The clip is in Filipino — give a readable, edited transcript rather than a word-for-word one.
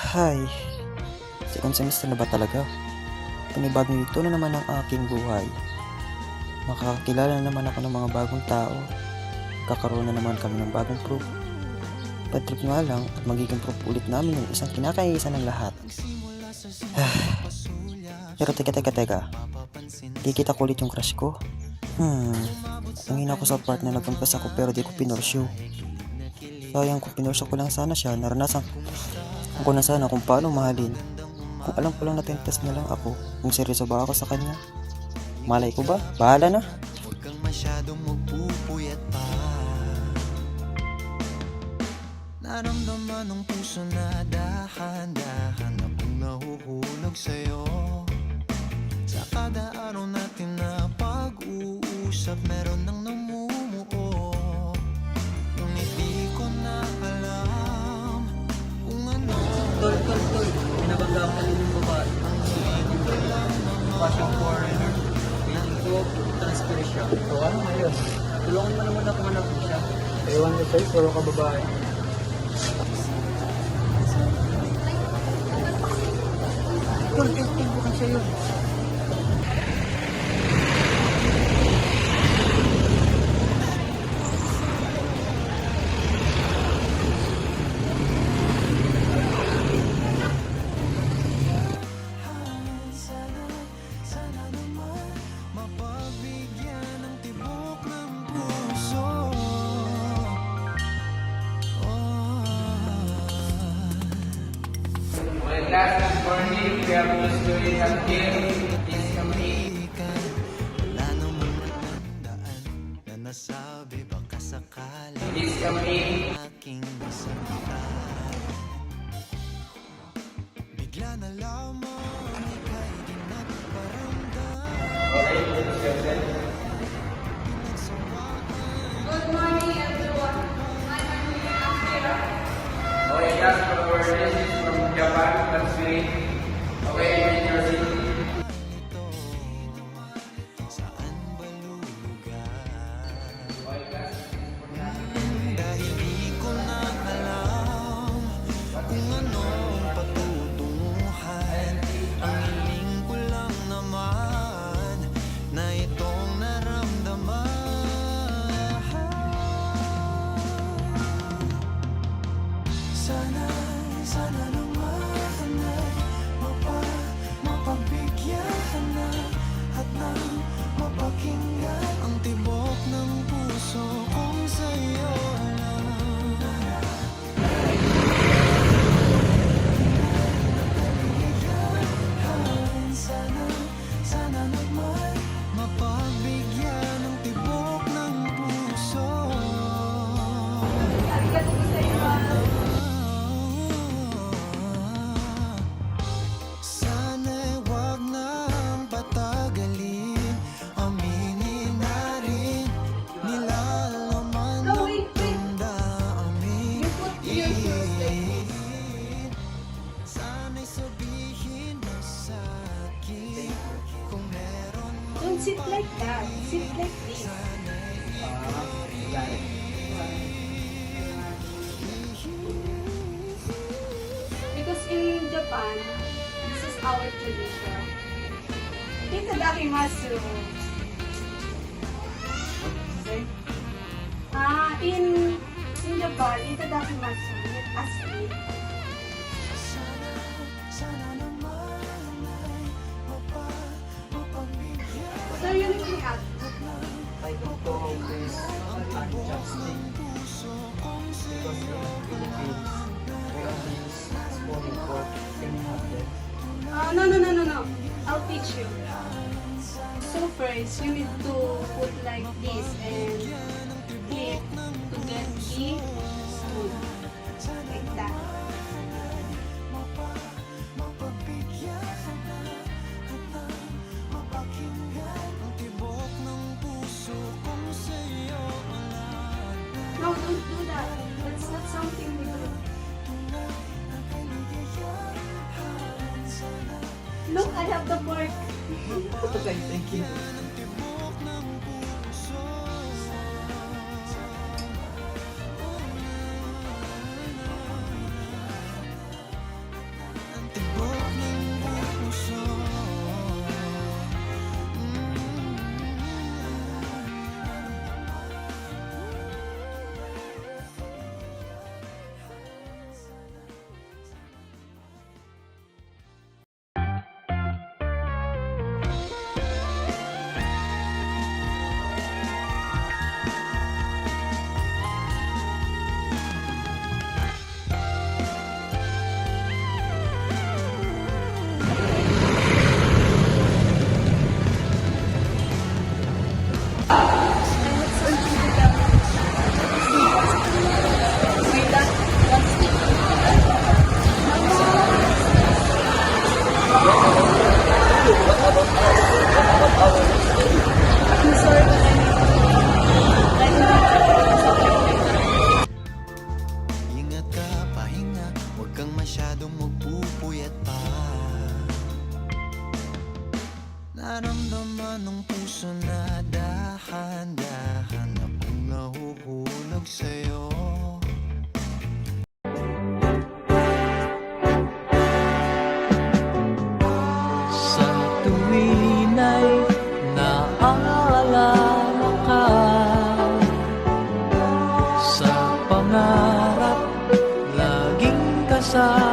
Hay, second semester na ba talaga? Panibagong yugto na naman ang aking buhay. Makakakilala na naman ako ng mga bagong tao. Kakaroon na naman kami ng bagong proof. Bad trip nga lang at magiging proof ulit namin yung isang kinakaisa ng lahat. Pero teka. Di kita kulit yung crush ko. Ang hina ko sa part na nagkumpas ako pero di ko pinorsyo. Sayang kung pinorsyo ko lang sana siya, naranasan ko na sana kung paano mahalin. Kung alam ko lang na test na lang ako, kung seryoso ba ako sa kanya. Malay ko ba? Bahala na. Huwag kang masyadong magpupuyat pa. Naramdaman ng puso na dahan-dahan akong nahuhulog sa'yo. Sa kada araw natin na pag-uusap, meron nang namumuo. Ngunit di ko na alam kung ano. Tol, pinabangga ko din yung babae. Fashion foreigner. Feeling ko, transfer siya. So ano ngayon? Tulungan mo naman ako hanap siya. Ewan mo sa'yo, puro ka babae. Tol, bukan siya yun. Sana naman mapagbigyan ng tibok ng puso. My class this morning, we have new students up here. Please come in. Wala namang natandaan na nasabi baka sakali Please come in. aking salita. Bigla na lamang ika'y di nagparamdam. Okay, please yourself. Good morning, everyone. My name is Akira. Okay, class, for this is from Japan. That's great. Okay, in your seat. Ito, saan ba lulugar? Okay, class. Dahil di ko na alam kung anong patutunguhan. Ang hiling ko lang naman na itong naramdaman. Sana naman ay mapagbigyan na at nang mapakinggan ang tibok ng puso kung sa'yo lang. Sana naman mapagbigyan ng tibok ng puso. Arigatou gozaimasu. Sana'y wag nang patagalin, aminin na rin nilalaman No, ng wait. damdamin. You put your shoes like this. Sana'y sabihin mo sa'kin kung meron Don't sit like that. Sit like this. Because in Japan, this is our tradition. Itadakimasu. Okay. In Japan, itadakimasu. Let us eat. sana naman ay mapagbigyan. What are you looking at? I don't know this adjusting because in Philippines, we always spoken for can have them. No. I'll teach you. So first, you need to put like this and flip to get the food. Like that. No, don't do that. That's not something we do. Look, I have the fork. Okay, thank you. pag sa'yo. Sa tuwin ay naaalala ka, sa pangarap laging kasama.